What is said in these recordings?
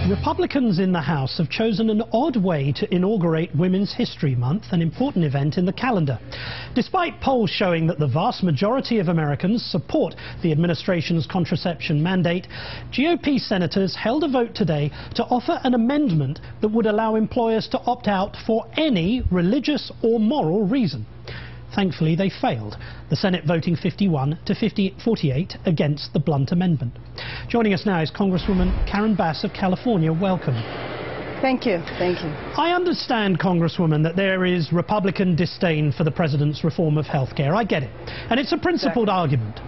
Republicans in the House have chosen an odd way to inaugurate Women's History Month, an important event in the calendar. Despite polls showing that the vast majority of Americans support the administration's contraception mandate, GOP senators held a vote today to offer an amendment that would allow employers to opt out for any religious or moral reason. Thankfully, they failed, the Senate voting 51 to 48 against the blunt amendment. Joining us now is Congresswoman Karen Bass of California. Welcome. Thank you. Thank you. I understand, Congresswoman, that there is Republican disdain for the President's reform of health care. I get it. And it's a principled argument.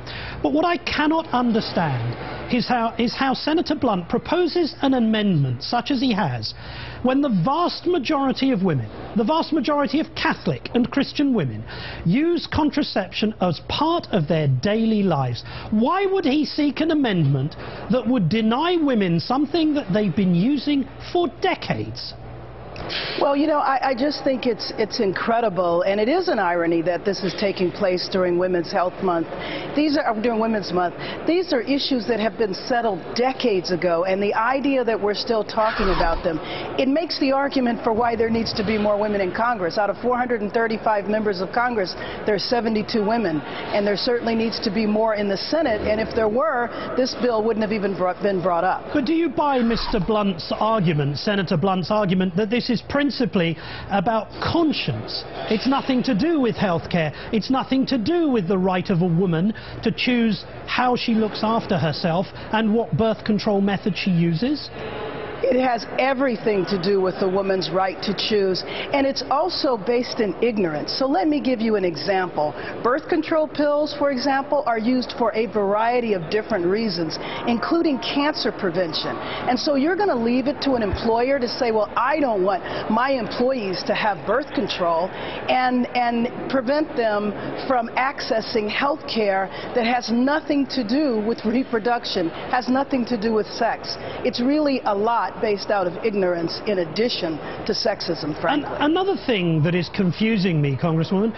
But what I cannot understand is how Senator Blunt proposes an amendment such as he has when the vast majority of women, the vast majority of Catholic and Christian women, use contraception as part of their daily lives. Why would he seek an amendment that would deny women something that they've been using for decades? Well, you know, I just think it's incredible, and it is an irony that this is taking place during Women's Health Month. During Women's Month. These are issues that have been settled decades ago, and the idea that we're still talking about them, it makes the argument for why there needs to be more women in Congress. Out of 435 members of Congress, there's 72 women, and there certainly needs to be more in the Senate, and if there were, this bill wouldn't have even been brought up. But do you buy Mr. Blunt's argument, Senator Blunt's argument, that this is principally about conscience? It's nothing to do with health care. It's nothing to do with the right of a woman to choose how she looks after herself and what birth control method she uses? It has everything to do with the woman's right to choose, and it's also based in ignorance. So let me give you an example. Birth control pills, for example, are used for a variety of different reasons, including cancer prevention. And so you're going to leave it to an employer to say, well, I don't want my employees to have birth control and prevent them from accessing health care that has nothing to do with reproduction, has nothing to do with sex. It's really a lot based out of ignorance in addition to sexism, frankly. And another thing that is confusing me, Congresswoman,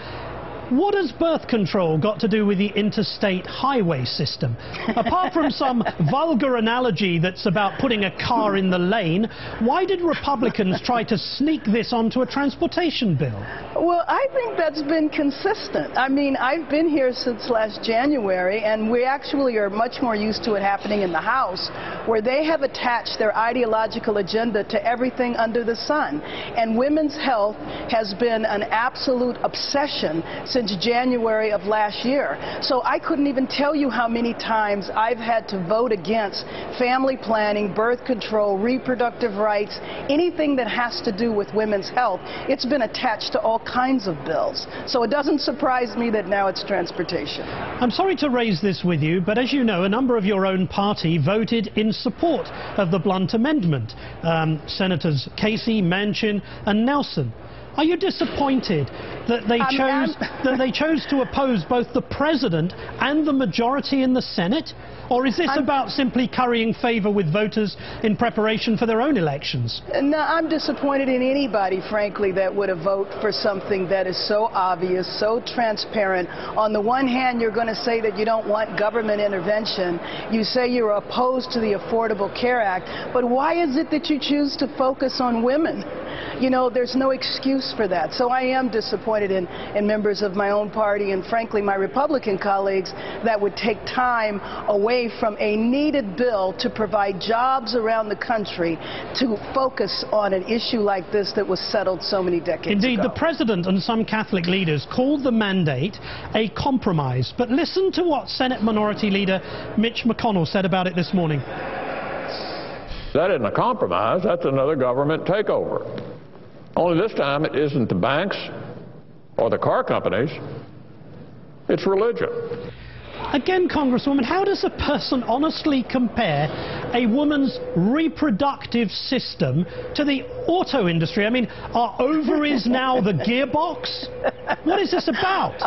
what has birth control got to do with the interstate highway system? Apart from some vulgar analogy that's about putting a car in the lane, why did Republicans try to sneak this onto a transportation bill? Well, I think that's been consistent. I mean, I've been here since last January, and we actually are much more used to it happening in the House, where they have attached their ideological agenda to everything under the sun. And women's health has been an absolute obsession since January of last year. So I couldn't even tell you how many times I've had to vote against family planning, birth control, reproductive rights, anything that has to do with women's health. It's been attached to all kinds of bills. So it doesn't surprise me that now it's transportation. I'm sorry to raise this with you, but as you know, a number of your own party voted in support of the Blunt Amendment. Senators Casey, Manchin and Nelson. Are you disappointed that they chose to oppose both the President and the majority in the Senate? Or is this about simply currying favor with voters in preparation for their own elections? No, I'm disappointed in anybody, frankly, that would have voted for something that is so obvious, so transparent. On the one hand, you're going to say that you don't want government intervention. You say you're opposed to the Affordable Care Act. But why is it that you choose to focus on women? You know, there's no excuse for that. So I am disappointed in members of my own party and, frankly, my Republican colleagues that would take time away from a needed bill to provide jobs around the country to focus on an issue like this that was settled so many decades ago. Indeed, the President and some Catholic leaders called the mandate a compromise. But listen to what Senate Minority Leader Mitch McConnell said about it this morning. That isn't a compromise, that's another government takeover. Only this time it isn't the banks or the car companies, it's religion. Again, Congresswoman, how does a person honestly compare a woman's reproductive system to the auto industry? I mean, are ovaries now the gearbox? What is this about?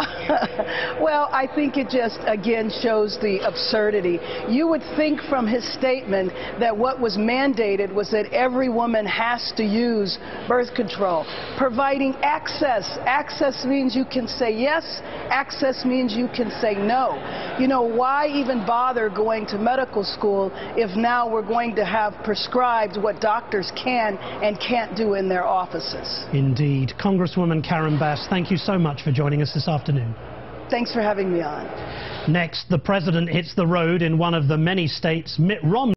Well, I think it just, again, shows the absurdity. You would think from his statement that what was mandated was that every woman has to use birth control. Providing access. Access means you can say yes. Access means you can say no. You know, why even bother going to medical school if now now we're going to have prescribed what doctors can and can't do in their offices. Indeed. Congresswoman Karen Bass, thank you so much for joining us this afternoon. Thanks for having me on. Next, the president hits the road in one of the many states Mitt Romney